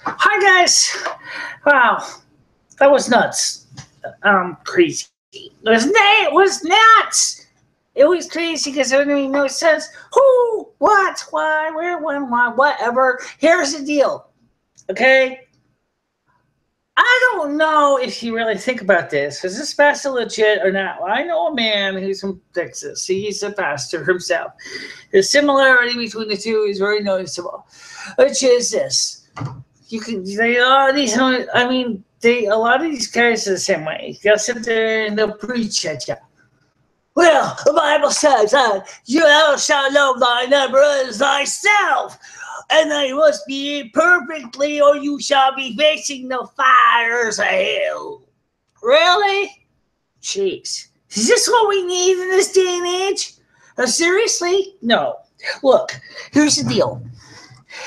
Hi guys! Wow, that was nuts. Crazy. It was nuts. It was crazy because it didn't make no sense. Who, what, why, where, when, why, whatever. Here's the deal. Okay, I don't know if you really think about this. Is this pastor legit or not? Well, I know a man who's from Texas. He's a pastor himself. The similarity between the two is very noticeable, which is this. You can they are these I mean they a lot of these guys are the same way. They'll sit there and they'll preach at you. Well, the Bible says you shall love thy neighbor as thyself, and they must be perfectly, or you shall be facing the fires of hell. Really? Jeez. Is this what we need in this day and age? Seriously? No. Look, here's the deal.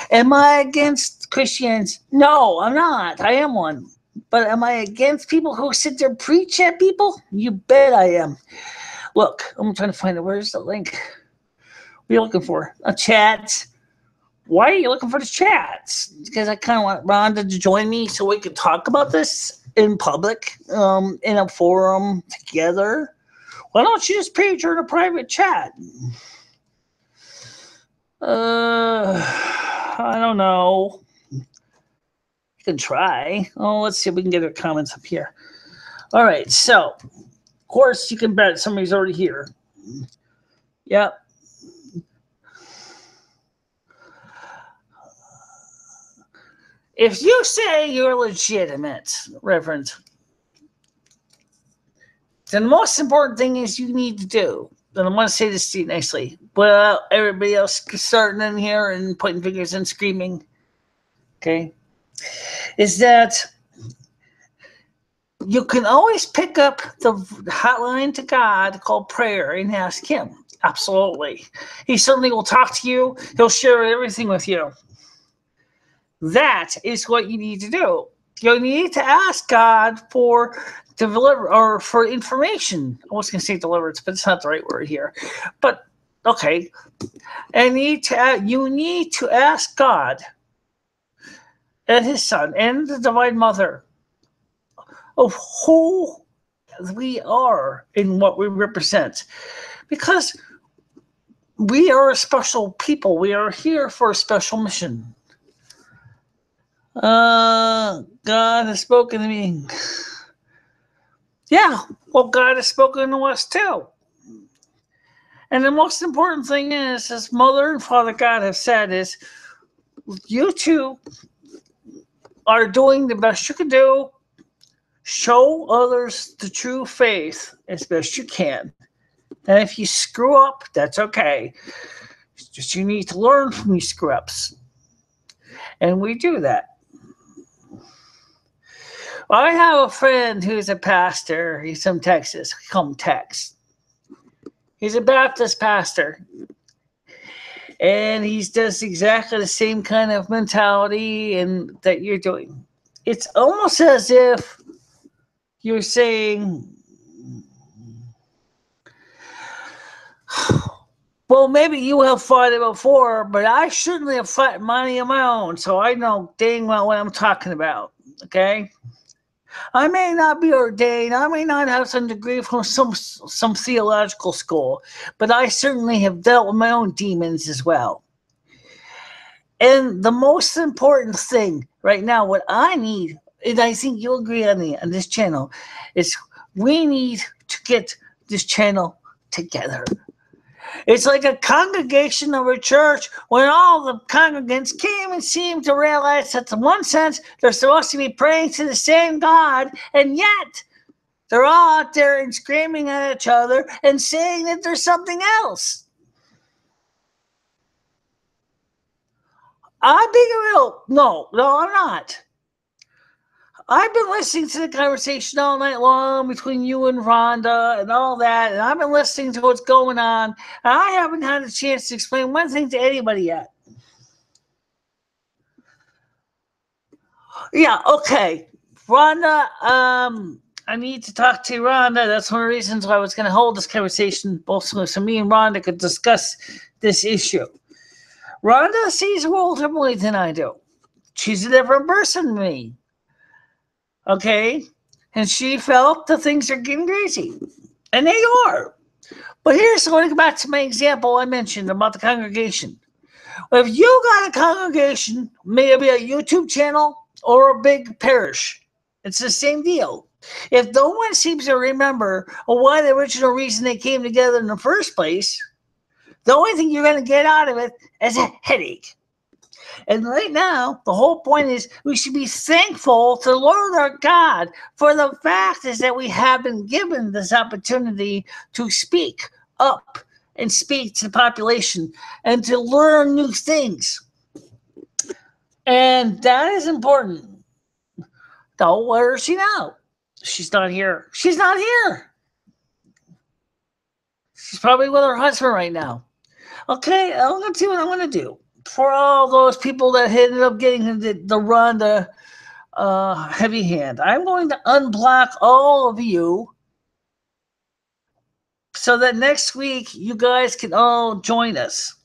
Am I against Christians? No, I'm not. I am one. But am I against people who sit there and preach at people? You bet I am. Look, I'm trying to find it. Where's the link? What are you looking for? A chat. Why are you looking for the chats? Because I kind of want Rhonda to join me so we can talk about this in public, in a forum together. Why don't you just page her in a private chat? I don't know. You can try. Oh, let's see if we can get her comments up here. All right, so of course you can bet somebody's already here. Yep. If you say you're legitimate, Reverend, then the most important thing is you need to do. And I want to say this to you nicely. Well, everybody else starting in here and pointing fingers and screaming. Okay. Is that you can always pick up the hotline to God called prayer and ask Him. Absolutely. He certainly will talk to you. He'll share everything with you. That is what you need to do. You need to ask God for deliver or for information. I was going to say deliverance, but it's not the right word here. But okay, and you need to ask God and His Son and the Divine Mother of who we are and what we represent, because we are a special people. We are here for a special mission. God has spoken to me. Yeah, well, God has spoken to us too. And the most important thing is, as Mother and Father God have said, is you two are doing the best you can do. Show others the true faith as best you can. And if you screw up, that's okay. It's just you need to learn from these screw ups. And we do that. I have a friend who's a pastor. He's from Texas. We call him Tex. He's a Baptist pastor. And he does exactly the same kind of mentality and that you're doing. It's almost as if you're saying, well, maybe you have fought it before, but I shouldn't have fought money of my own, so I know dang well what I'm talking about, okay? I may not be ordained. I may not have some degree from some theological school, but I certainly have dealt with my own demons as well. And the most important thing right now, what I need, and I think you'll agree on this channel, is we need to get this channel together. It's like a congregation of a church when all the congregants came and seemed to realize that in one sense they're supposed to be praying to the same God, and yet they're all out there and screaming at each other and saying that there's something else. I'm being real. No, I'm not. I've been listening to the conversation all night long between you and Rhonda and all that, and I've been listening to what's going on, and I haven't had a chance to explain one thing to anybody yet. Yeah, okay. Rhonda, I need to talk to Rhonda. That's one of the reasons why I was going to hold this conversation, both so me and Rhonda could discuss this issue. Rhonda sees the world differently than I do. She's a different person than me. Okay? And she felt that things are getting crazy. And they are. But here's, I want to go back to my example I mentioned about the congregation. If you got a congregation, maybe a YouTube channel or a big parish, it's the same deal. If no one seems to remember why the original reason they came together in the first place, the only thing you're going to get out of it is a headache. And right now, the whole point is we should be thankful to the Lord our God for the fact is that we have been given this opportunity to speak up and speak to the population and to learn new things. And that is important. So where is she now? She's not here. She's not here. She's probably with her husband right now. Okay, I'm going to see what I want to do. For all those people that ended up getting the run, the heavy hand, I'm going to unblock all of you so that next week you guys can all join us.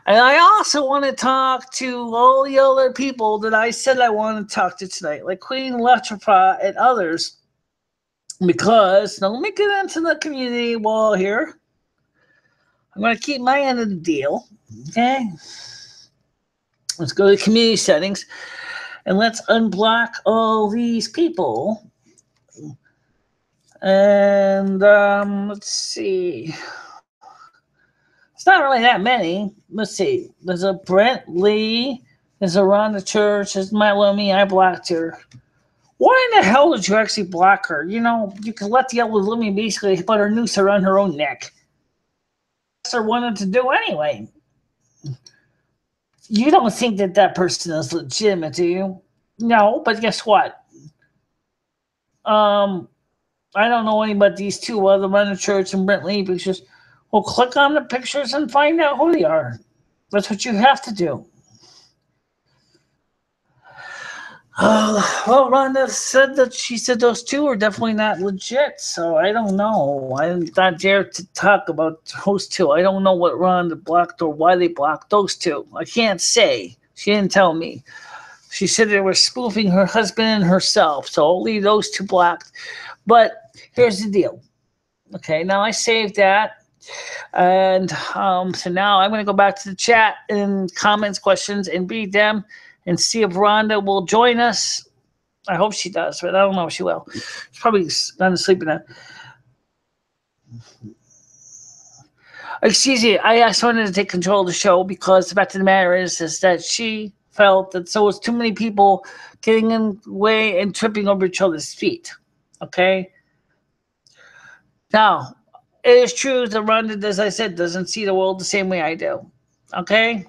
And I also want to talk to all the other people that I said I want to talk to tonight, like Queen Electrifa and others, because now let me get into the community wall here. I'm going to keep my end of the deal. Okay. Let's go to community settings and let's unblock all these people. And let's see. It's not really that many. Let's see. There's a Brent Lee. There's a Rhonda Church. There's Mylomi. I blocked her. Why in the hell did you actually block her? You know, you could let the other Lumi basically put her noose around her own neck. That's what her wanted to do anyway. You don't think that that person is legitimate, do you? No, but guess what? I don't know any but these two, the Rhonda Church and Brent Lee pictures. Well, click on the pictures and find out who they are. That's what you have to do. Well, Rhonda said that she said those two are definitely not legit, so I don't know. I'm not dare to talk about those two. I don't know what Rhonda blocked or why they blocked those two. I can't say. She didn't tell me. She said they were spoofing her husband and herself, so I'll leave those two blocked. But here's the deal. Okay, now I saved that. And so now I'm going to go back to the chat and comments, questions, and read them and see if Rhonda will join us. I hope she does, but I don't know if she will. She's probably gone to sleep now. Excuse me, I just wanted to take control of the show because the fact of the matter is that she felt that so was too many people getting in the way and tripping over each other's feet. Okay? Now, it is true that Rhonda, as I said, doesn't see the world the same way I do. Okay?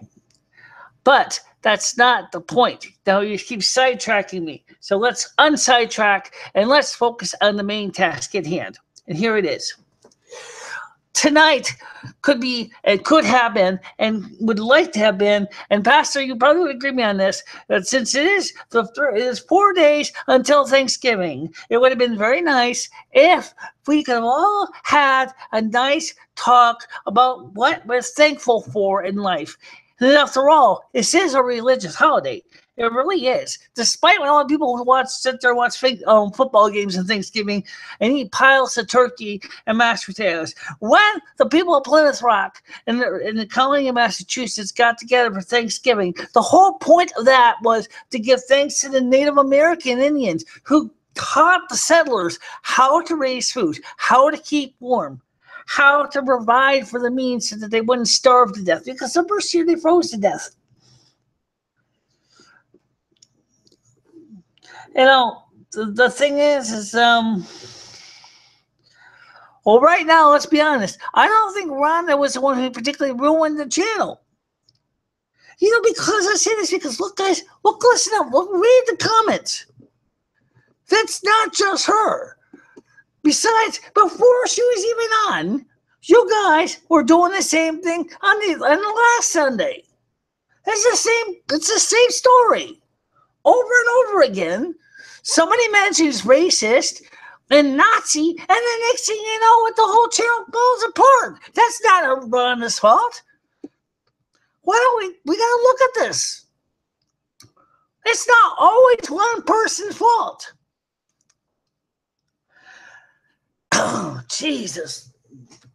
But that's not the point. Now you keep sidetracking me. So let's unsidetrack and let's focus on the main task at hand. And here it is. Tonight could be and could have been and would like to have been, and Pastor, you probably would agree with me on this, that since it is 4 days until Thanksgiving, it would have been very nice if we could have all had a nice talk about what we're thankful for in life. And after all, this is a religious holiday. It really is. Despite when all the people who sit there and watch football games and Thanksgiving and eat piles of turkey and mashed potatoes. When the people of Plymouth Rock and the colony of Massachusetts got together for Thanksgiving, the whole point of that was to give thanks to the Native American Indians who taught the settlers how to raise food, how to keep warm, how to provide for the means so that they wouldn't starve to death, because the first year they froze to death. You know, the thing is well, right now, let's be honest. I don't think Rhonda was the one who particularly ruined the channel. You know, because I say this because, look, guys, listen up. Read the comments. That's not just her. Besides, before she was even on, you guys were doing the same thing on the last Sunday. It's the same story. Over and over again. Somebody mentions racist and Nazi, and the next thing you know, the whole channel falls apart. That's not Rhonda's fault. Why don't we gotta look at this. It's not always one person's fault. Oh, Jesus.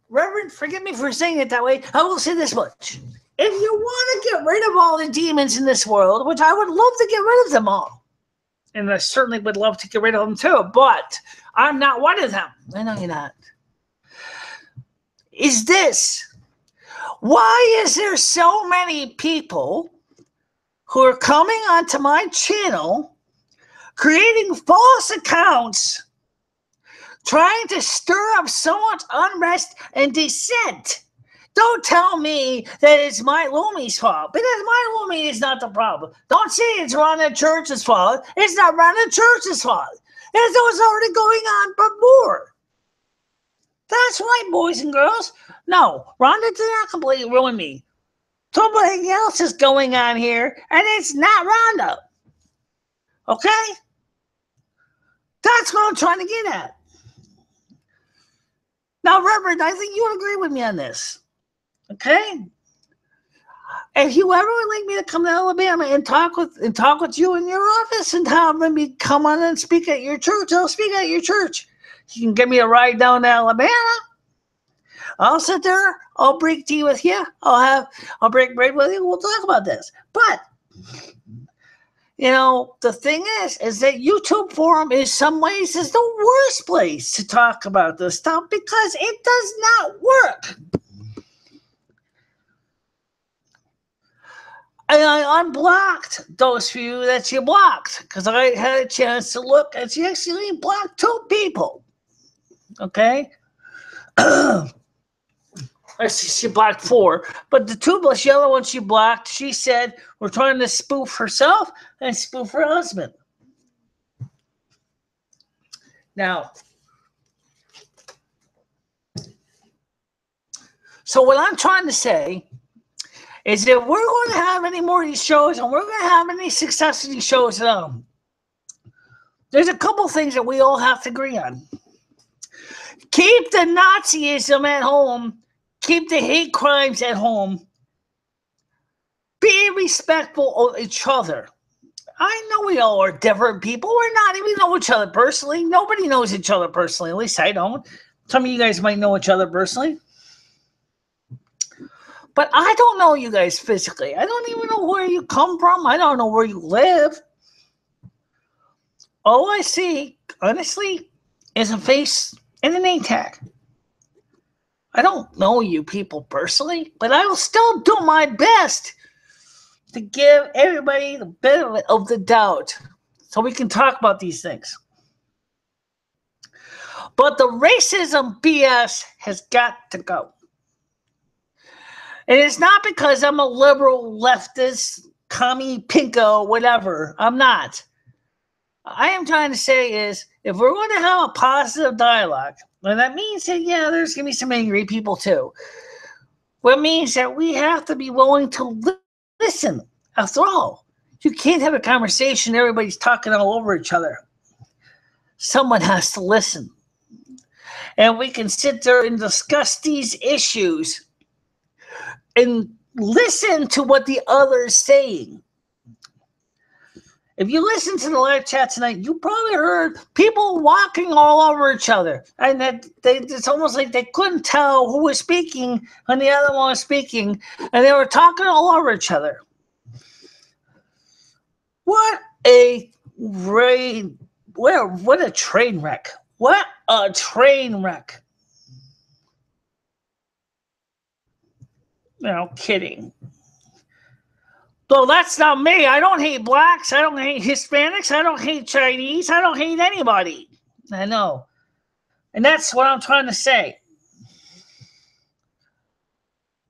Reverend, forgive me for saying it that way. I will say this much. If you want to get rid of all the demons in this world, which I would love to get rid of them all, and I certainly would love to get rid of them too, but I'm not one of them. I know you're not. Is this, why is there so many people who are coming onto my channel, creating false accounts, trying to stir up so much unrest and dissent? Don't tell me that it's my Lumi's fault, because my Lumi is not the problem. Don't say it's Rhonda Church's fault. It's not Rhonda Church's fault. It's what's already going on, but more. That's right, boys and girls. No, Rhonda did not completely ruin me. Something else is going on here, and it's not Rhonda. Okay? That's what I'm trying to get at. Now, Reverend, I think you'll agree with me on this. Okay? If you ever would like me to come to Alabama and talk with you in your office and have me come on and speak at your church, I'll speak at your church. You can give me a ride down to Alabama. I'll sit there. I'll break tea with you. I'll break bread with you. We'll talk about this. But, you know, the thing is that YouTube forum is some ways is the worst place to talk about this stuff because it does not work. And I unblocked those few that you blocked because I had a chance to look and she actually blocked 2 people. Okay? She blocked 4, but the 2 plus the other one she blocked, she said, we're trying to spoof herself and spoof her husband. Now, so what I'm trying to say is that we're going to have any more of these shows and we're going to have any success in these shows, there's a couple things that we all have to agree on. Keep the Nazism at home. Keep the hate crimes at home. Be respectful of each other. I know we all are different people. We're not even know each other personally. Nobody knows each other personally. At least I don't. Some of you guys might know each other personally. But I don't know you guys physically. I don't even know where you come from. I don't know where you live. All I see, honestly, is a face and a name tag. I don't know you people personally, but I will still do my best to give everybody the benefit of the doubt so we can talk about these things. But the racism BS has got to go. And it's not because I'm a liberal, leftist, commie, pinko, whatever. I'm not. I am trying to say is, if we're going to have a positive dialogue, and that means that, yeah, there's going to be some angry people too. What means that we have to be willing to listen. After all, you can't have a conversation, everybody's talking all over each other. Someone has to listen. And we can sit there and discuss these issues and listen to what the other is saying. If you listen to the live chat tonight, you probably heard people walking all over each other. And that it's almost like they couldn't tell who was speaking when the other one was speaking. And they were talking all over each other. What a what a train wreck. What a train wreck. No kidding. Well, that's not me. I don't hate blacks. I don't hate Hispanics. I don't hate Chinese. I don't hate anybody. I know. And that's what I'm trying to say.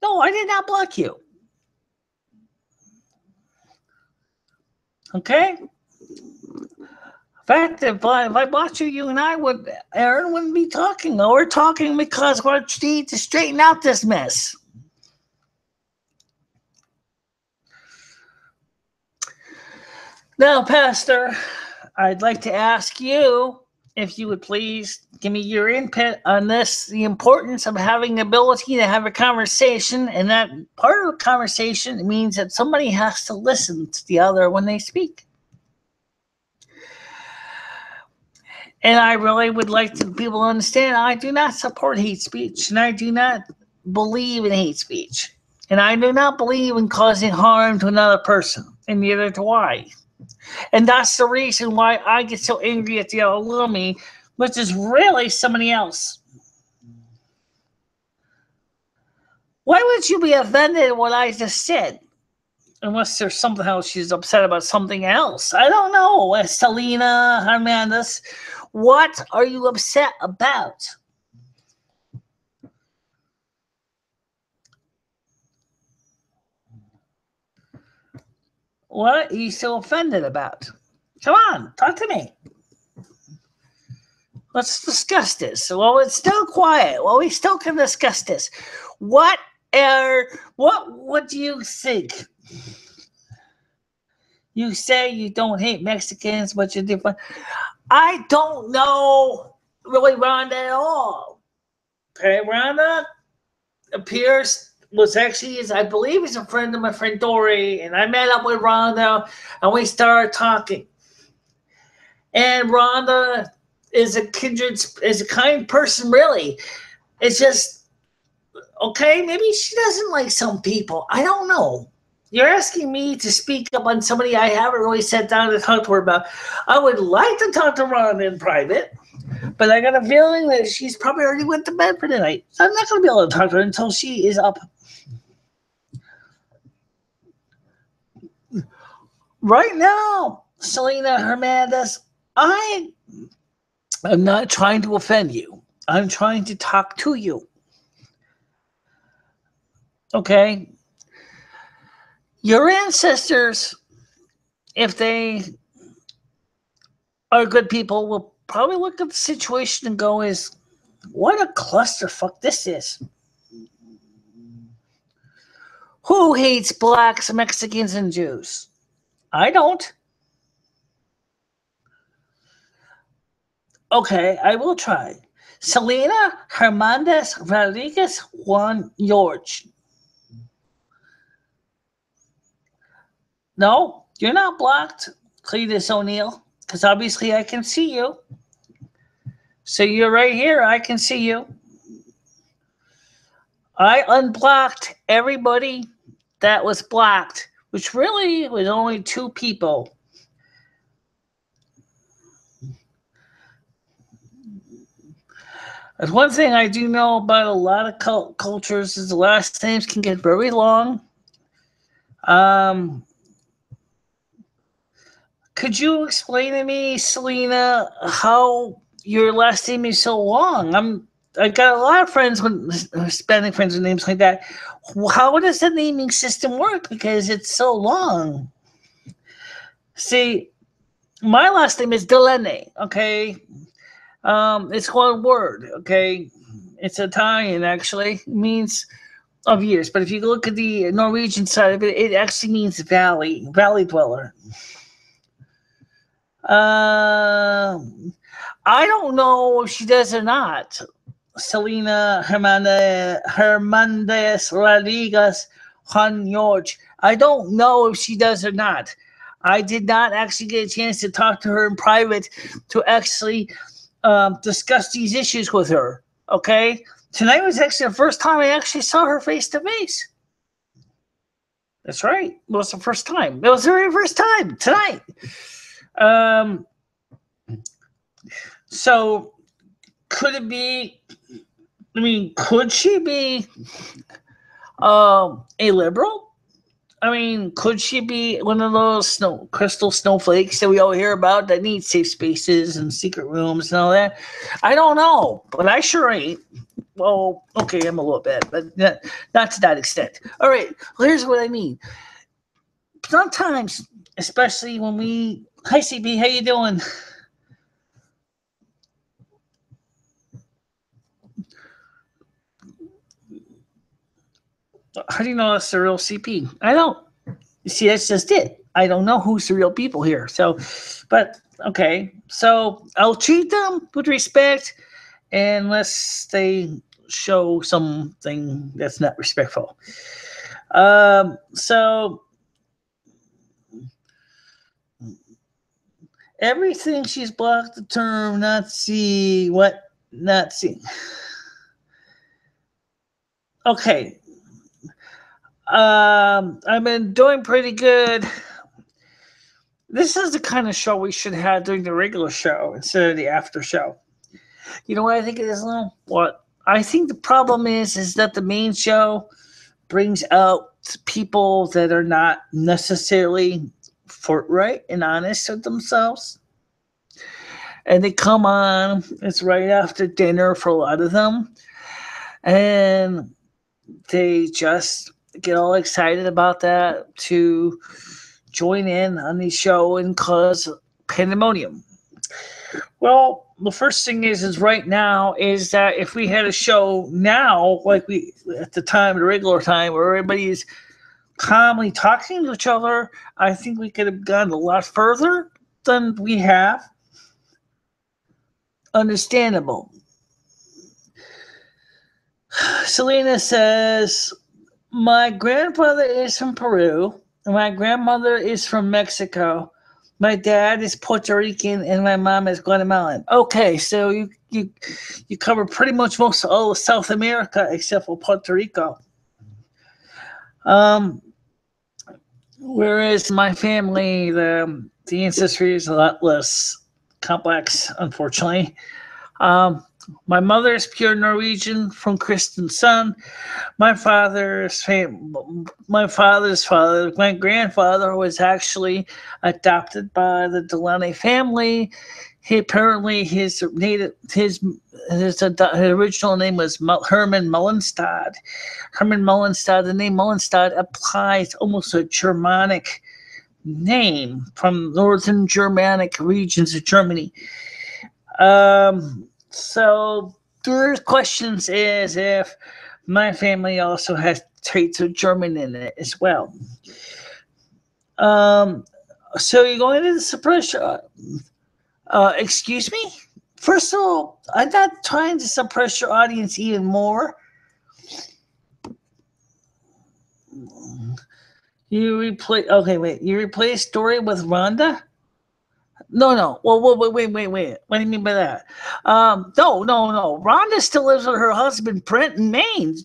No, I did not block you. Okay? In fact, if I blocked you, you and Aaron wouldn't be talking. No, we're talking because we need to straighten out this mess. Now, Pastor, I'd like to ask you if you would please give me your input on this, the importance of having the ability to have a conversation, and that part of a conversation means that somebody has to listen to the other when they speak. And I really would like to people to understand I do not support hate speech, and I do not believe in hate speech. And I do not believe in causing harm to another person, and neither do I. And that's the reason why I get so angry at the other little me, which is really somebody else. Why would you be offended at what I just said? Unless there's somehow she's upset about something else. I don't know. Selena Hernandez, what are you upset about? What are you so offended about? Come on, talk to me. Let's discuss this. Well, it's still quiet. Well, we still can discuss this. What do you think? You say you don't hate Mexicans, but you're different. I don't know really Rhonda at all. Okay, Rhonda appears I believe is a friend of my friend Dory, and I met up with Rhonda and we started talking. And Rhonda is a kind person, really. It's just, okay, maybe she doesn't like some people. I don't know. You're asking me to speak up on somebody I haven't really sat down to talk to her about. I would like to talk to Rhonda in private, but I got a feeling that she's probably already went to bed for the night. So I'm not going to be able to talk to her until she is up. Right now, Selena Hernandez, I am not trying to offend you. I'm trying to talk to you. Okay? Your ancestors, if they are good people, will probably look at the situation and go, what a clusterfuck this is. Who hates blacks, Mexicans, and Jews? I don't. Okay, I will try. Selena Hernandez Rodriguez Juan George. No, you're not blocked, Cletus O'Neill, because obviously I can see you. So you're right here. I can see you. I unblocked everybody that was blocked, which really was only 2 people. There's one thing I do know about a lot of cultures is the last names can get very long. Could you explain to me, Selena, how your last name is so long? I got a lot of friends Hispanic friends with names like that. How does the naming system work? Because it's so long. See, my last name is Dalene. Okay, it's one word. Okay, it's Italian actually. It means of years. But if you look at the Norwegian side of it, it actually means valley dweller. I don't know if she does or not. Selena Hernandez Rodriguez Juan George. I don't know if she does or not. I did not actually get a chance to talk to her in private to actually discuss these issues with her. Okay? Tonight was actually the first time I actually saw her face to face. That's right. It was the first time. It was the very first time tonight. So could it be? I mean, could she be a liberal? I mean, could she be one of those crystal snowflakes that we all hear about that need safe spaces and secret rooms and all that? I don't know, but I sure ain't. Well, okay, I'm a little bit, but not to that extent. All right, well, here's what I mean. Sometimes, especially when we... Hi, CB, how you doing? How do you know that's the real CP? I don't. See, that's just it. I don't know who's the real people here. So, but okay. So I'll treat them with respect unless they show something that's not respectful. So Everything she's blocked the term not see what not see. Okay. I've been doing pretty good. This is the kind of show we should have during the regular show instead of the after show. You know what I think it is, Lou? What I think the problem is that the main show brings out people that are not necessarily forthright and honest with themselves. And they come on, it's right after dinner for a lot of them. And they just get all excited about that to join in on the show and cause pandemonium. Well, the first thing is right now is that if we had a show now, like we at the time, the regular time, where everybody is calmly talking to each other, I think we could have gone a lot further than we have. Understandable. Selena says, my grandfather is from Peru, and my grandmother is from Mexico. My dad is Puerto Rican, and my mom is Guatemalan. Okay, so you cover pretty much most of all of South America except for Puerto Rico. Whereas my family, the ancestry is a lot less complex, unfortunately. My mother is pure Norwegian from Kristiansand. My father's father, my grandfather, was actually adopted by the Delaney family. His original name was Herman Mullenstad. Herman Mullenstad. The name Mullenstad applies almost to a Germanic name from northern Germanic regions of Germany. So there's questions is if my family also has traits of German in it as well. So you're going to the suppressor. Excuse me? First of all, I'm not trying to suppress your audience even more. You replace Dory with Rhonda? No. Well, wait. What do you mean by that? No. Rhonda still lives with her husband, Brent, in Maine.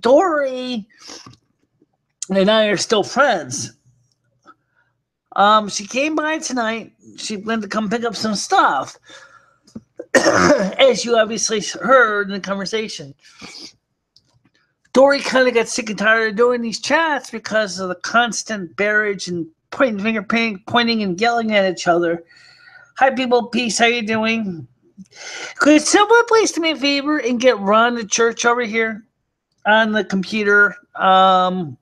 Dory, and I are still friends. She came by tonight. She went to come pick up some stuff, as you obviously heard in the conversation. Dory kind of got sick and tired of doing these chats because of the constant barrage and pointing and yelling at each other. Hi, people. Peace. How you doing? Could someone please do me a favor and get Ron to church over here on the computer? I'm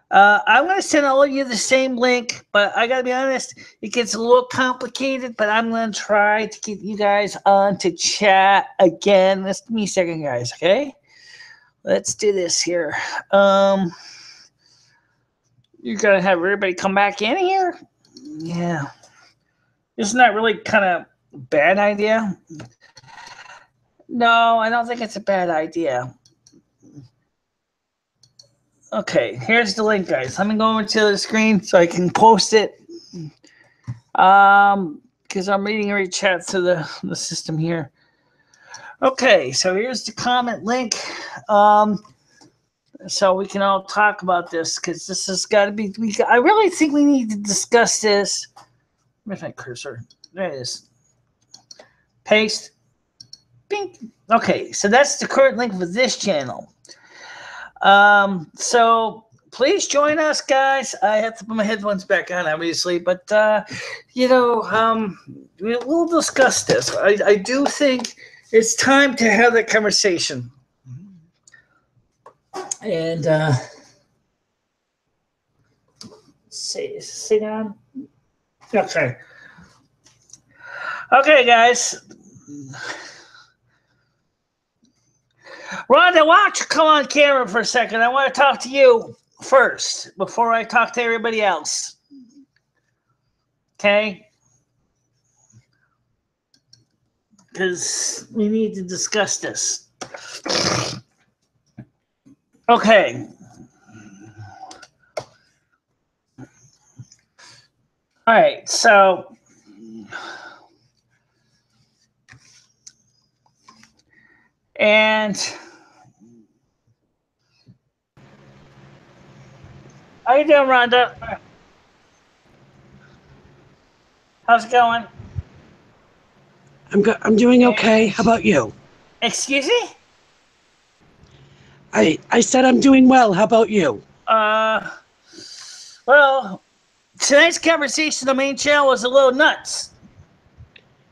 going to send all of you the same link, but I got to be honest, it gets a little complicated, but I'm going to try to get you guys on to chat again. Let's give me a second, guys, okay? Let's do this here. You're going to have everybody come back in here? Yeah. Isn't that really kind of a bad idea? No, I don't think it's a bad idea. Okay, here's the link, guys. Let me go over to the screen so I can post it. Because I'm reading every chat to the system here. Okay, so here's the comment link. So we can all talk about this because this has got to be. I really think we need to discuss this. Where's my cursor? There it is. Paste. Bing. Okay, so that's the current link for this channel. So please join us, guys. I have to put my headphones back on, obviously, but we'll discuss this. I do think it's time to have that conversation. And sit down. Okay. Okay, guys. Rhonda, why don't you come on camera for a second? I want to talk to you first before I talk to everybody else. Okay? Because we need to discuss this. Okay. All right, so and how you doing, Rhonda? How's it going? I'm doing okay. How about you? Excuse me? I said I'm doing well. How about you? Uh, well, tonight's conversation on the main channel was a little nuts,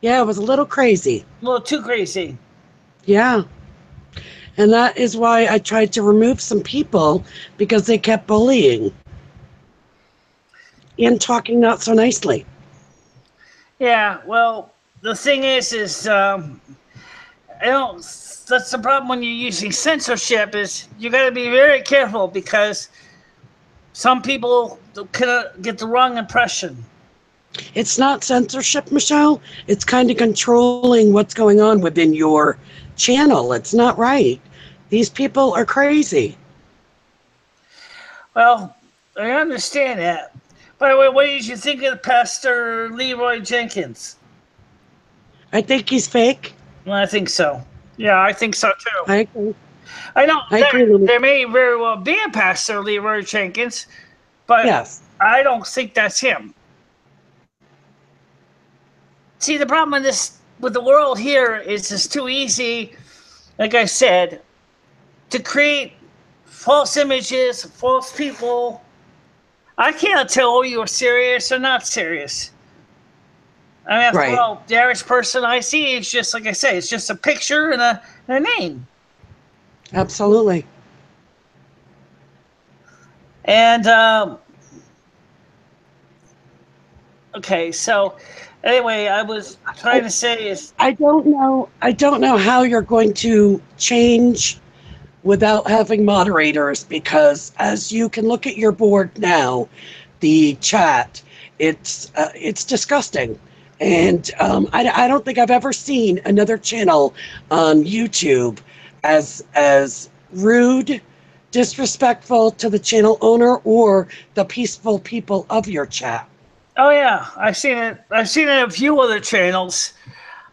Yeah, it was a little crazy. a little too crazy. Yeah. And that is why I tried to remove some people because they kept bullying and talking not so nicely. Yeah, well, the thing is, I don't. That's the problem when you're using censorship. Is you got to be very careful because some people can get the wrong impression. It's not censorship, Michelle. It's kind of controlling what's going on within your channel. It's not right. These people are crazy. Well, I understand that. By the way, what did you think of Pastor Leroy Jenkins? I think he's fake. Well, I think so. Yeah, I think so too. I agree. I know I agree with there may very well be a Pastor Leroy Jenkins, but Yes. I don't think that's him. See, the problem with the world here is it's too easy, like I said, to create false images, false people. I can't tell you are serious or not serious. I mean, after Right. all, the average person I see is just like I say, it's just a picture and a name. Absolutely. And okay, so anyway, I was trying to say is I don't know. I don't know how you're going to change without having moderators because, as you can look at your board now, the chat, it's disgusting, and I don't think I've ever seen another channel on YouTube as rude, disrespectful to the channel owner or the peaceful people of your chat. oh yeah, I've seen it. I've seen it in a few other channels.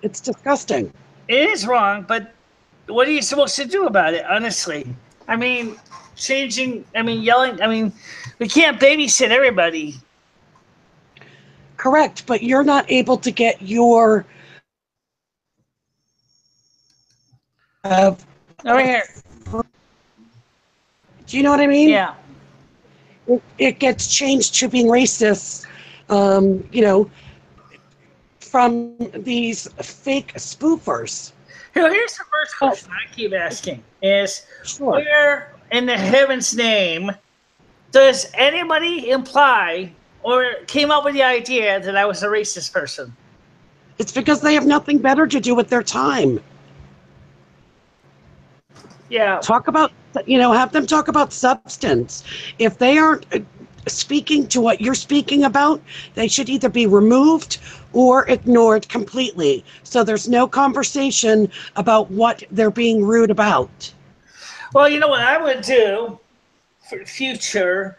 It's disgusting. It is wrong, but what are you supposed to do about it? Honestly, I mean, changing. I mean, yelling. I mean, we can't babysit everybody. Correct, but you're not able to get your Over here, do you know what I mean? yeah. It gets changed to being racist, you know, from these fake spoofers. Here's the first Oh, question I keep asking: is sure. where in the heaven's name does anybody imply or came up with the idea that I was a racist person? It's because they have nothing better to do with their time. Yeah. Talk about, have them talk about substance. If they aren't speaking to what you're speaking about, they should either be removed or ignored completely. So there's no conversation about what they're being rude about. Well, you know what I would do for the future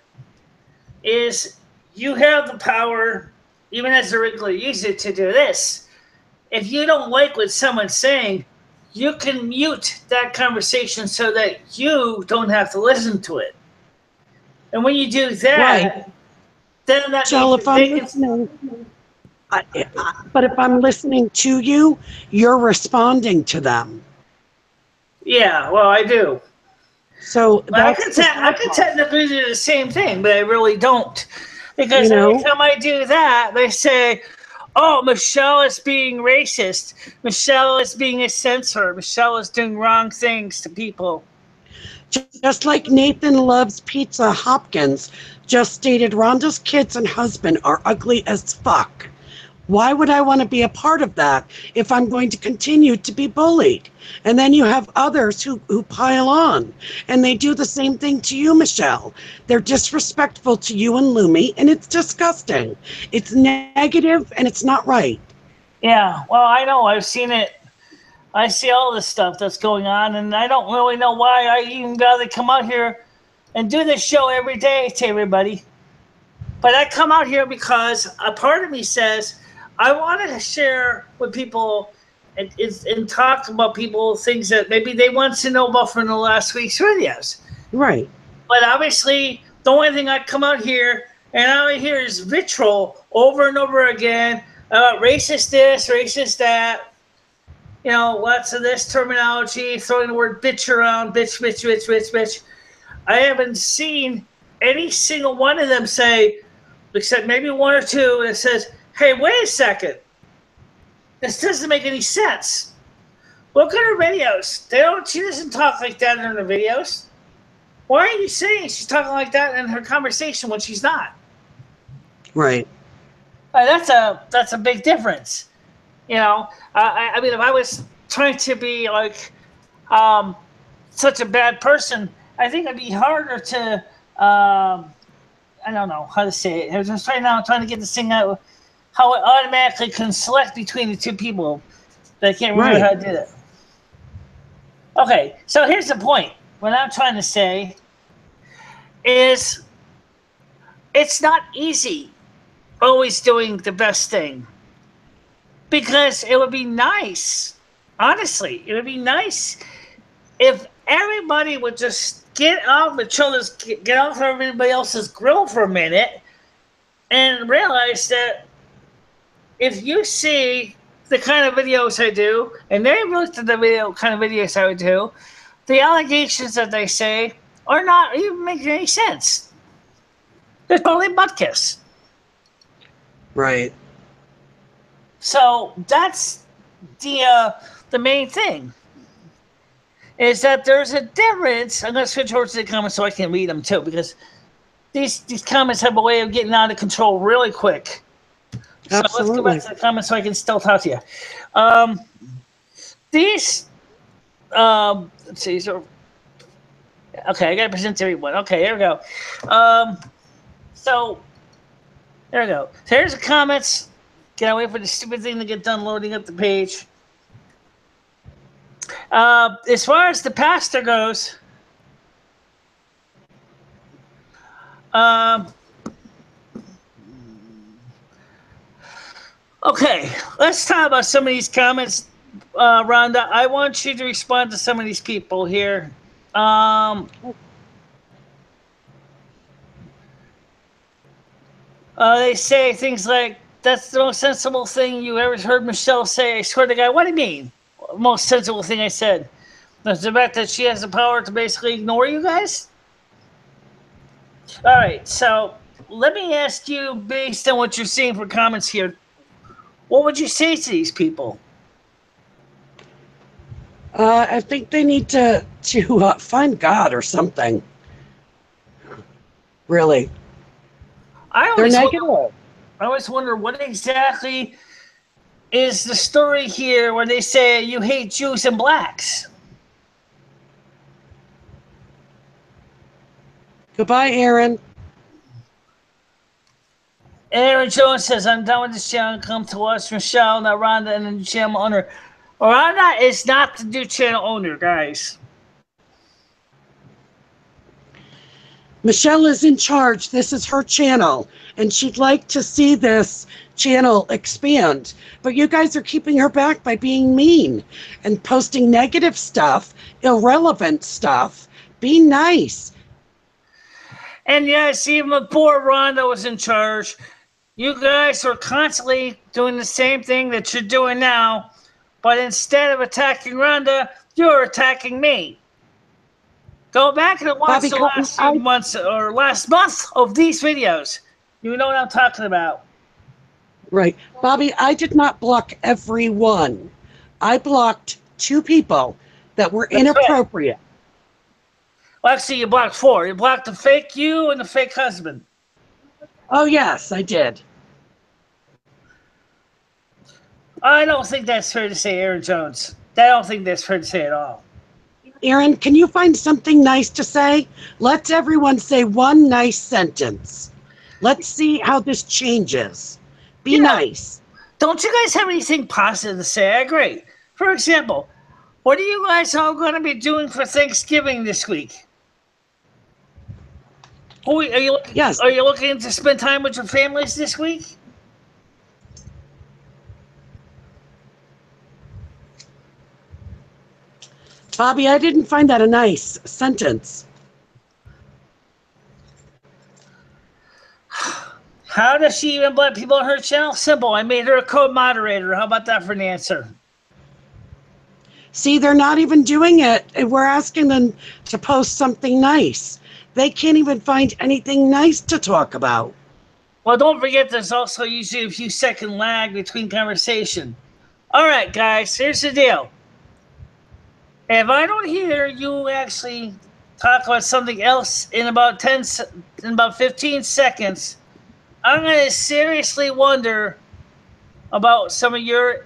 is you have the power, even as a regular user, to do this. If you don't like what someone's saying, you can mute that conversation so that you don't have to listen to it. And when you do that, Right. then that So means if that I'm they can. listening, but if I'm listening to you, you're responding to them. Yeah, well, I do. So Well, that's the I sad could part, technically do the same thing, but I really don't. you Because every know? time I do that, they say, oh, Michelle is being racist. Michelle is being a censor. Michelle is doing wrong things to people. Just like Nathan Loves Pizza Hopkins just stated, Rhonda's kids and husband are ugly as fuck. Why would I want to be a part of that if I'm going to continue to be bullied? And then you have others who pile on and they do the same thing to you, Michelle. They're disrespectful to you and Lumi, and it's disgusting. It's negative and it's not right. Yeah, well, I know. I've seen it. I see all this stuff that's going on, and I don't really know why I even got to come out here and do this show every day to everybody. But I come out here because a part of me says I want to share with people and talk about people things that maybe they want to know about from the last week's videos. Right. But obviously, the only thing I come out here and all I hear is vitriol over and over again about racist this, racist that. You know, lots of this terminology, throwing the word bitch around, bitch, bitch, bitch, bitch, bitch. I haven't seen any single one of them say, except maybe one or two, that says, hey, wait a second. This doesn't make any sense. Look at her videos. She doesn't talk like that in her videos. Why are you saying she's talking like that in her conversation when she's not? Right. That's a big difference. You know, I mean, if I was trying to be like such a bad person, I think it'd be harder to, I don't know how to say it. I was just trying to get this thing out, how it automatically can select between the two people. But I can't remember how to do that. Okay, so here's the point. What I'm trying to say is it's not easy always doing the best thing. Because it would be nice, honestly, it would be nice if everybody would just get off everybody else's grill for a minute and realize that if you see the kind of videos I do, and they've looked at the kind of videos I would do, the allegations that they say are not even making any sense. They're totally butt kiss. Right. So that's the main thing, is that there's a difference. I'm going to switch over to the comments so I can read them too, because these comments have a way of getting out of control really quick. Absolutely. So let's go back to the comments so I can still talk to you. Let's see. So, okay, I got to present to everyone. Okay, here we go. So there we go. So here's the comments. Can't wait for the stupid thing to get done loading up the page. As far as the pastor goes, okay, let's talk about some of these comments, Rhonda. I want you to respond to some of these people here. They say things like, that's the most sensible thing you ever heard Michelle say. I swear to God. What do you mean? Most sensible thing I said? That's the fact that she has the power to basically ignore you guys? All right, so let me ask you, based on what you're seeing for comments here, what would you say to these people? I think they need to find God or something. Really. They're negative. I always wonder what exactly is the story here where they say you hate Jews and blacks. Goodbye, Aaron. Aaron Jones says, I'm done with this channel. Come to us, Michelle, not Rhonda, and the channel owner. Rhonda is not the new channel owner, guys. Michelle is in charge. This is her channel, and she'd like to see this channel expand. But you guys are keeping her back by being mean and posting negative stuff, irrelevant stuff. Be nice. And yes, even before Rhonda was in charge, you guys are constantly doing the same thing that you're doing now, but instead of attacking Rhonda, you're attacking me. Go back and watch the last few months or last month of these videos. You know what I'm talking about. Right. Bobby, I did not block everyone. I blocked 2 people that were inappropriate. Well, actually, you blocked 4. You blocked the fake you and the fake husband. Oh, yes, I did. I don't think that's fair to say, Aaron Jones. I don't think that's fair to say at all. Aaron, can you find something nice to say? Let's everyone say one nice sentence. Let's see how this changes. Be nice. Don't you guys have anything positive to say? I agree. For example, what are you guys all going to be doing for Thanksgiving this week? Are you? Yes. Are you looking to spend time with your families this week? Bobby, I didn't find that a nice sentence. How does she even let people on her channel? Simple. I made her a co-moderator. How about that for an answer? See, they're not even doing it. And we're asking them to post something nice. They can't even find anything nice to talk about. Well, don't forget there's also usually a few second lag between conversation. All right, guys, here's the deal. If I don't hear you actually talk about something else in about 15 seconds, I'm going to seriously wonder about some of your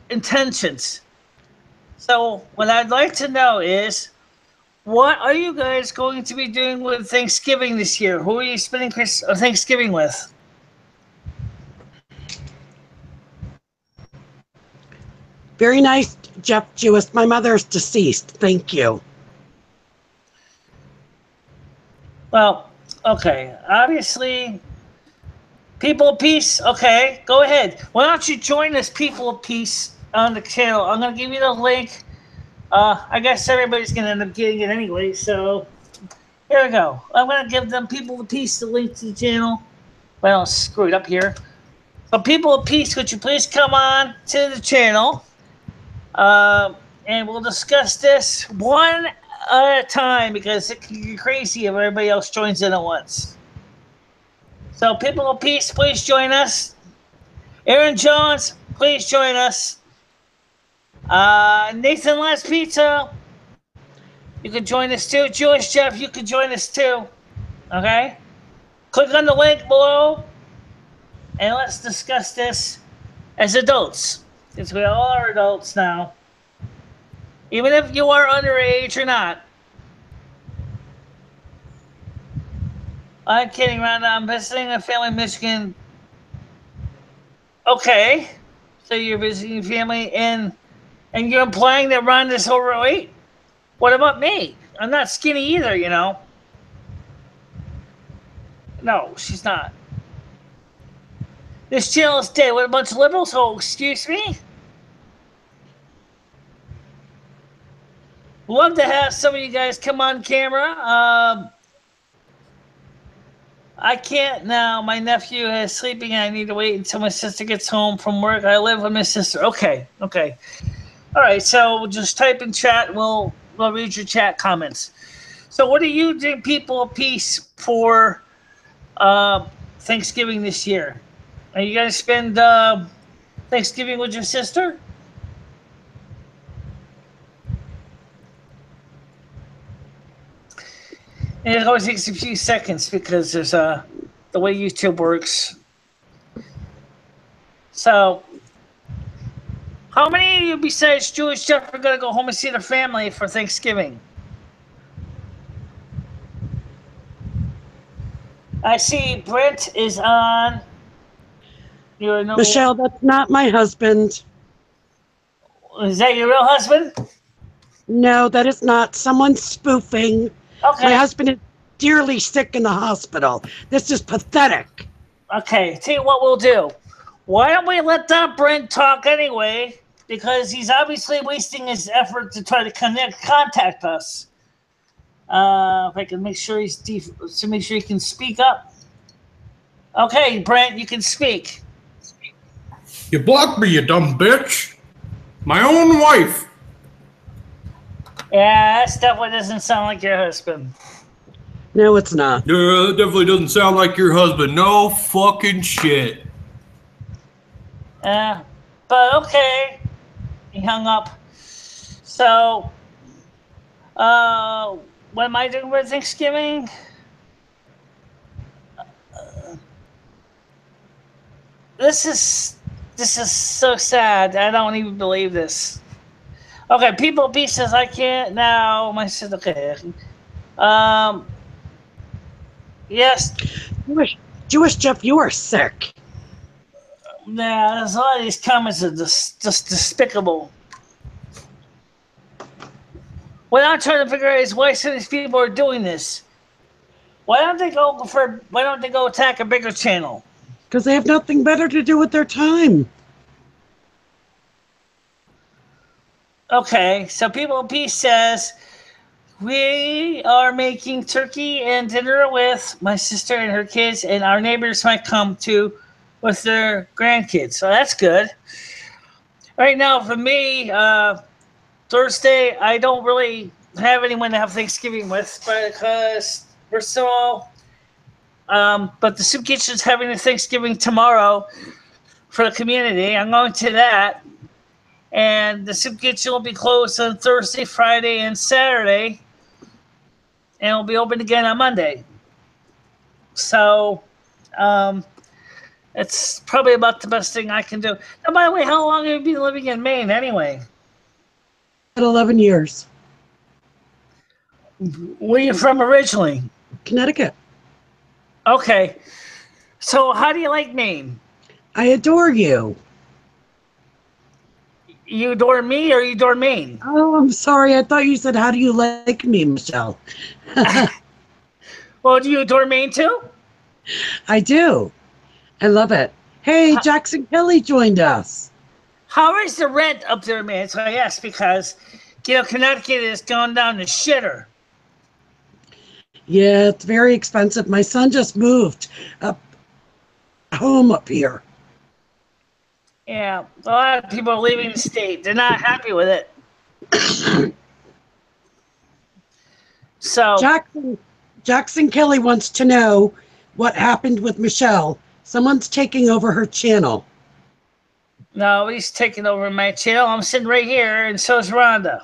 intentions. So what I'd like to know is, what are you guys going to be doing with Thanksgiving this year? Who are you spending Thanksgiving with? Very nice, Jeff Jewis. My mother's deceased. Thank you. Well, okay. Obviously, People of Peace. Okay, go ahead. Why don't you join us, People of Peace, on the channel? I'm going to give you the link. I guess everybody's going to end up getting it anyway, so here we go. I'm going to give them, People of Peace, the link to the channel. Well, screw it up here. So, People of Peace, could you please come on to the channel? And we'll discuss this one at a time because it can get crazy if everybody else joins in at once. So, People of Peace, please join us. Aaron Jones, please join us. Nathan Last Pizza, you can join us too. Jewish Jeff, you can join us too. Okay? Click on the link below and let's discuss this as adults. Because we all are adults now. Even if you are underage or not. I'm kidding, Rhonda. I'm visiting a family in Michigan. Okay. So you're visiting your family and you're implying that Rhonda's overweight? What about me? I'm not skinny either, you know. No, she's not. This channel is dead with a bunch of liberals. Oh, excuse me? Love to have some of you guys come on camera. I can't now. My nephew is sleeping and I need to wait until my sister gets home from work. I live with my sister. Okay. All right, so just type in chat. We'll read your chat comments. So what are you doing, People of Peace, for Thanksgiving this year? Are you going to spend Thanksgiving with your sister? And it always takes a few seconds because there's the way YouTube works. So, how many of you besides Jewish Jeff are going to go home and see their family for Thanksgiving? I see Brent is on. Michelle, that's not my husband. Is that your real husband? No, that is not. Someone's spoofing. Okay. My husband is dearly sick in the hospital. This is pathetic. Okay, tell you what we'll do. Why don't we let that Brent talk anyway? Because he's obviously wasting his effort to try to contact us. If I can make sure make sure he can speak up. Okay, Brent, you can speak. You blocked me, you dumb bitch. My own wife. Yeah, that definitely doesn't sound like your husband. No, it's not. Yeah, that definitely doesn't sound like your husband. No fucking shit. But okay. He hung up. So, what am I doing for Thanksgiving? This is so sad. I don't even believe this. Okay, People B says I can't now. My sister, okay. Yes. Jewish Jeff, you are sick. Yeah, there's a lot of these comments are just despicable. What I'm trying to figure out is why some of these people are doing this. Why don't they go attack a bigger channel? Because they have nothing better to do with their time. Okay, so People Peace says we are making turkey and dinner with my sister and her kids, and our neighbors might come too with their grandkids. So that's good. Right now, for me, Thursday, I don't really have anyone to have Thanksgiving with because first of all, but the soup kitchen's having a Thanksgiving tomorrow for the community. I'm going to that, and the soup kitchen will be closed on Thursday, Friday, and Saturday, and it'll be open again on Monday. So, it's probably about the best thing I can do. Now, by the way, how long have you been living in Maine anyway? At 11 years. Where are you from originally? Connecticut. Okay. So how do you like Maine? I adore you. You adore me or you adore Maine? Oh, I'm sorry. I thought you said, how do you like me, Michelle? Well, do you adore Maine too? I do. I love it. Hey, Jackson Kelly joined us. How is the rent up there, man? So I asked because, Connecticut is going down the shitter. Yeah, it's very expensive. My son just moved up home up here. Yeah, a lot of people are leaving the state. They're not happy with it. So Jackson Kelly wants to know what happened with Michelle. Someone's taking over her channel. no, he's taking over my channel. I'm sitting right here, and so is Rhonda.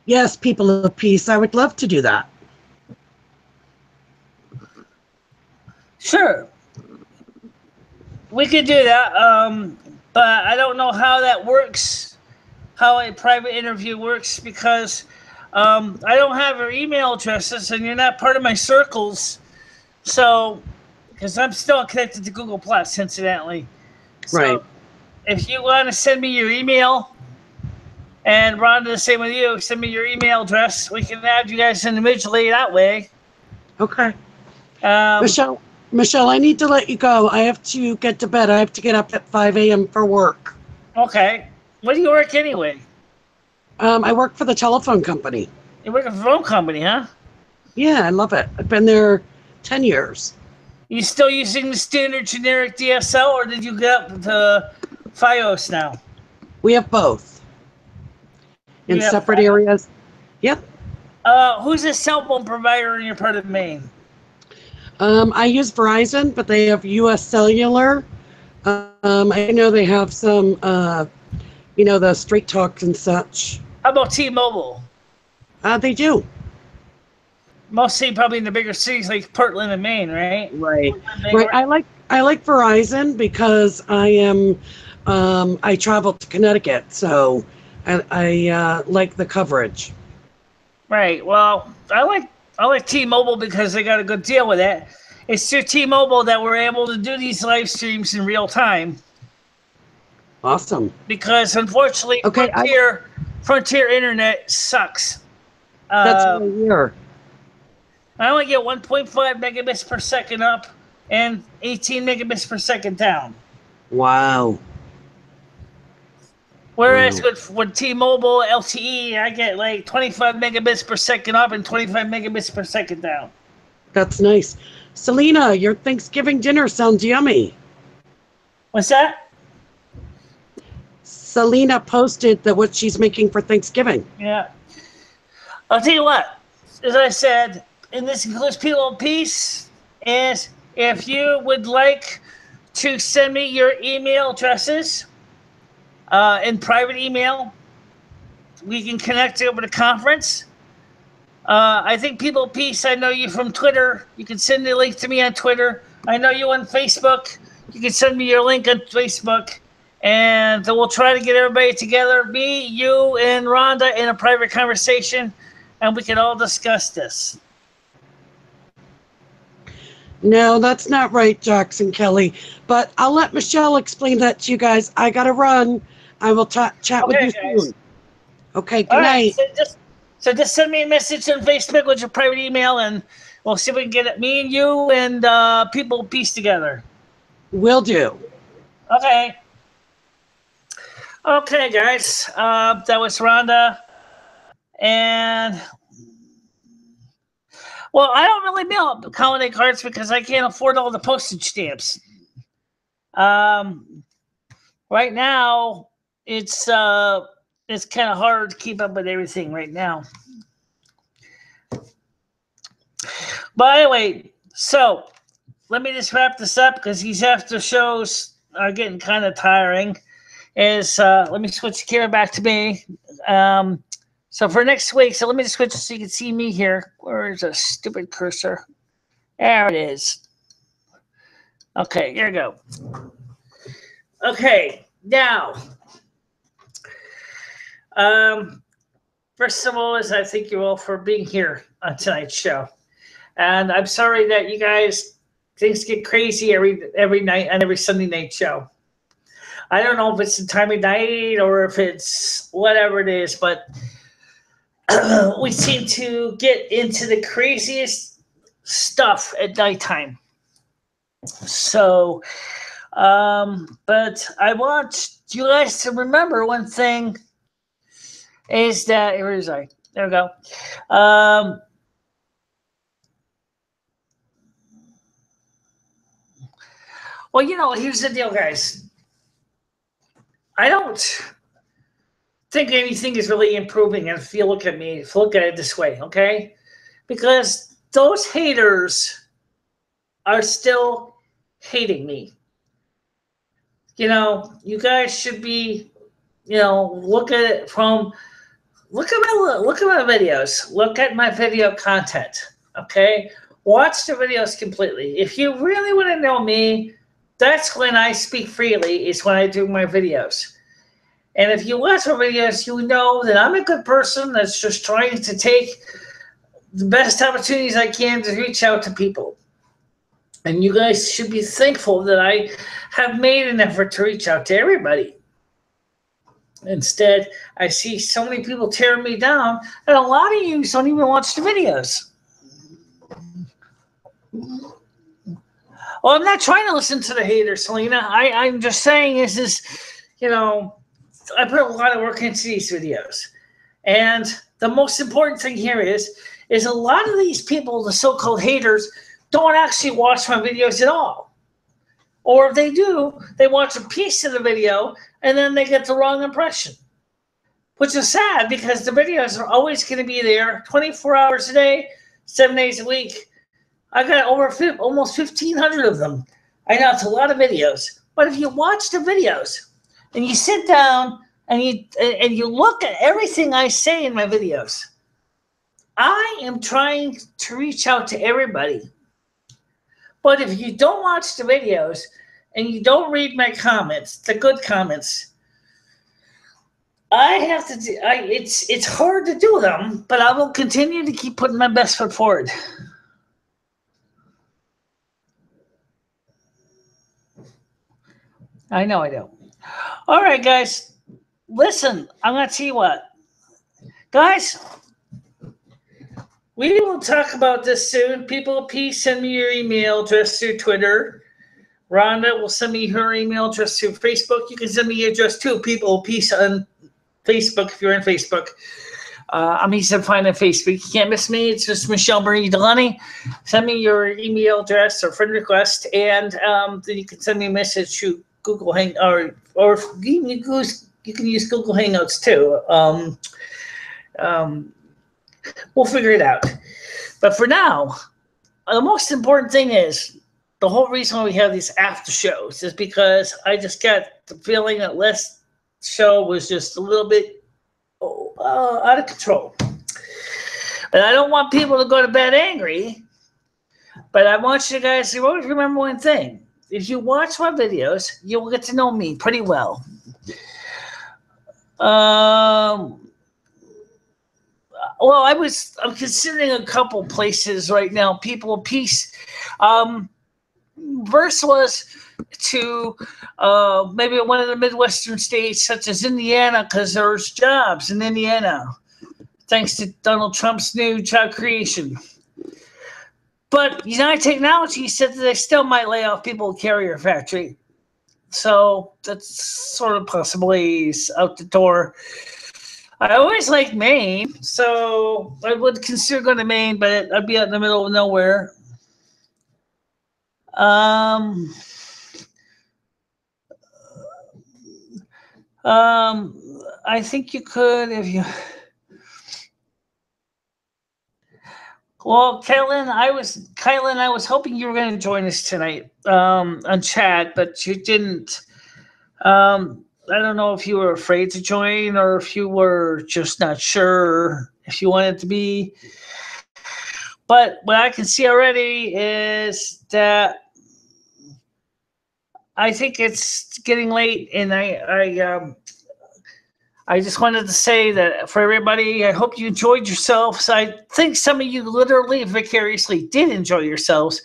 Yes, people of peace. I would love to do that. Sure, we could do that. But I don't know how that works, how a private interview works, because I don't have your email addresses, and you're not part of my circles. So, because I'm still connected to Google Plus, incidentally. So, Right. if you want to send me your email, and Rhonda, the same with you, send me your email address. We can add you guys individually that way. Okay. Michelle, I need to let you go. I have to get to bed. I have to get up at 5 a.m. for work. Okay. Where do you work anyway? I work for the telephone company. You work at a phone company, huh? Yeah, I love it. I've been there 10 years. You still using the standard generic DSL, or did you get up to FiOS now? We have both. In separate areas. Yep. Who's a cell phone provider in your part of Maine? I use Verizon, but they have U.S. Cellular. I know they have some, the Straight Talks and such. How about T-Mobile? They do. Mostly probably in the bigger cities like Portland and Maine, right? Right. Right. I like Verizon because I travel to Connecticut, so I like the coverage. Right. Well, I like T-Mobile because they got a good deal with it. It's through T-Mobile that we're able to do these live streams in real time. Awesome. Because unfortunately, Frontier Internet sucks. That's what I hear. I only get 1.5 megabits per second up and 18 megabits per second down. Wow. Whereas with T-Mobile LTE, I get like 25 megabits per second up and 25 megabits per second down. That's nice. Selena, your Thanksgiving dinner sounds yummy. What's that? Selena posted what she's making for Thanksgiving. Yeah. I'll tell you what. As I said, and this includes People of Peace, is if you would like to send me your email addresses in private email, we can connect over the conference. I think People of Peace, I know you from Twitter. You can send the link to me on Twitter. I know you on Facebook. You can send me your link on Facebook. And we'll try to get everybody together, me, you, and Rhonda, in a private conversation, and we can all discuss this. No, that's not right, Jackson Kelly. But I'll let Michelle explain that to you guys. I got to run. I will chat with you soon. Okay, good night. So just send me a message on Facebook with your private email, and we'll see if we can get it. Me and you and people piece together. Will do. Okay. Okay, guys. That was Rhonda. And, well, I don't really mail holiday cards because I can't afford all the postage stamps. Right now, it's kind of hard to keep up with everything right now. But anyway, so let me just wrap this up because these after shows are getting kind of tiring. Let me switch the camera back to me. So for next week, so let me just switch so you can see me here. Where is a stupid cursor? There it is. Okay, here we go. Okay, now, first of all, is I thank you all for being here on tonight's show, and I'm sorry that you guys things get crazy every night on every Sunday night show. I don't know if it's the time of night or if it's whatever it is, but we seem to get into the craziest stuff at nighttime. So, but I want you guys to remember one thing is that, where is I? There we go. Well, you know, here's the deal, guys. I don't think anything is really improving if you look at me, if you look at it this way, okay? Because those haters are still hating me. You know, you guys should be, you know, look at it from, look at my videos, look at my video content, okay? Watch the videos completely. If you really want to know me, that's when I speak freely, is when I do my videos. And if you watch my videos, you know that I'm a good person that's just trying to take the best opportunities I can to reach out to people. And you guys should be thankful that I have made an effort to reach out to everybody. Instead, I see so many people tearing me down, and a lot of you don't even watch the videos. Well, I'm not trying to listen to the haters, Selena. I'm just saying is, you know, I put a lot of work into these videos. And the most important thing here is a lot of these people, the so-called haters, don't actually watch my videos at all. Or if they do, they watch a piece of the video and then they get the wrong impression. Which is sad because the videos are always going to be there 24 hours a day, 7 days a week. I got almost 1,500 of them. I know it's a lot of videos. But if you watch the videos and you sit down and you look at everything I say in my videos, I am trying to reach out to everybody. But if you don't watch the videos and you don't read my comments, the good comments, I have to. It's hard to do them, but I will continue to keep putting my best foot forward. I know I do. All right, guys. Listen, I'm going to tell you what. Guys, we will talk about this soon. People, please send me your email address through Twitter. Rhonda will send me her email address through Facebook. You can send me your address too. People, peace on Facebook if you're on Facebook. I'm easy to find on Facebook. You can't miss me. It's just MicheleMarieDalene. Send me your email address or friend request, and then you can send me a message through Google Hang or you can use Google Hangouts too. We'll figure it out. But for now, the most important thing is the whole reason why we have these after shows is because I just got the feeling that last show was just a little bit out of control. And I don't want people to go to bed angry, but I want you guys to always remember one thing. If you watch my videos, you'll get to know me pretty well. Well, I'm considering a couple places right now. People of peace. First was to maybe one of the Midwestern states, such as Indiana, because there's jobs in Indiana. thanks to Donald Trump's new job creation. But United Technology said that they still might lay off people at Carrier Factory. So that's sort of possibly out the door. I always liked Maine, so I would consider going to Maine, but I'd be out in the middle of nowhere. I think you could if you. Well, Kylan, I was hoping you were going to join us tonight on chat, but you didn't. I don't know if you were afraid to join or if you were just not sure if you wanted to be. But what I can see already is that I think it's getting late, and I just wanted to say that for everybody, I hope you enjoyed yourselves. I think some of you literally vicariously did enjoy yourselves.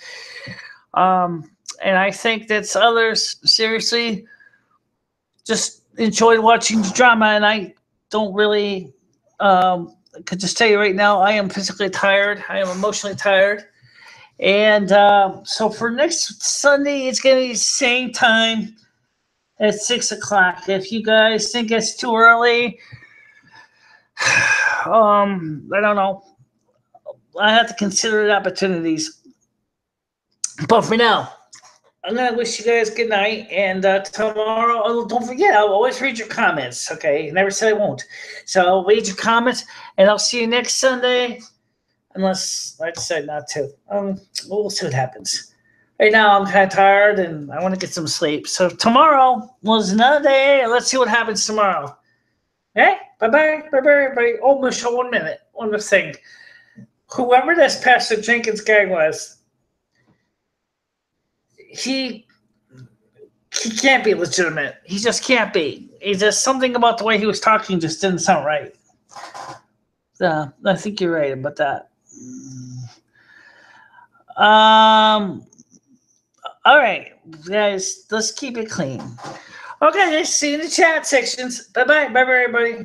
And I think that others seriously just enjoyed watching the drama. And I don't really, could just tell you right now, I am physically tired. I am emotionally tired. And so for next Sunday, it's going to be the same time at 6 o'clock. If you guys think it's too early, I don't know. I have to consider the opportunities. But for now, I'm going to wish you guys good night. And tomorrow, don't forget, I'll always read your comments, okay? Never said I won't. So I'll read your comments, and I'll see you next Sunday. Unless I decide not to. We'll see what happens. Right now, I'm kind of tired, and I want to get some sleep. So tomorrow was another day, and let's see what happens tomorrow. Okay? Bye-bye. Bye-bye, everybody. Oh, Michelle, 1 minute. One more thing. Whoever this Pastor Jenkins guy was, he can't be legitimate. He just can't be. He's just something about the way he was talking just didn't sound right. I think you're right about that. All right, guys, let's keep it clean. Okay, see you in the chat sections. Bye-bye. Bye-bye, everybody.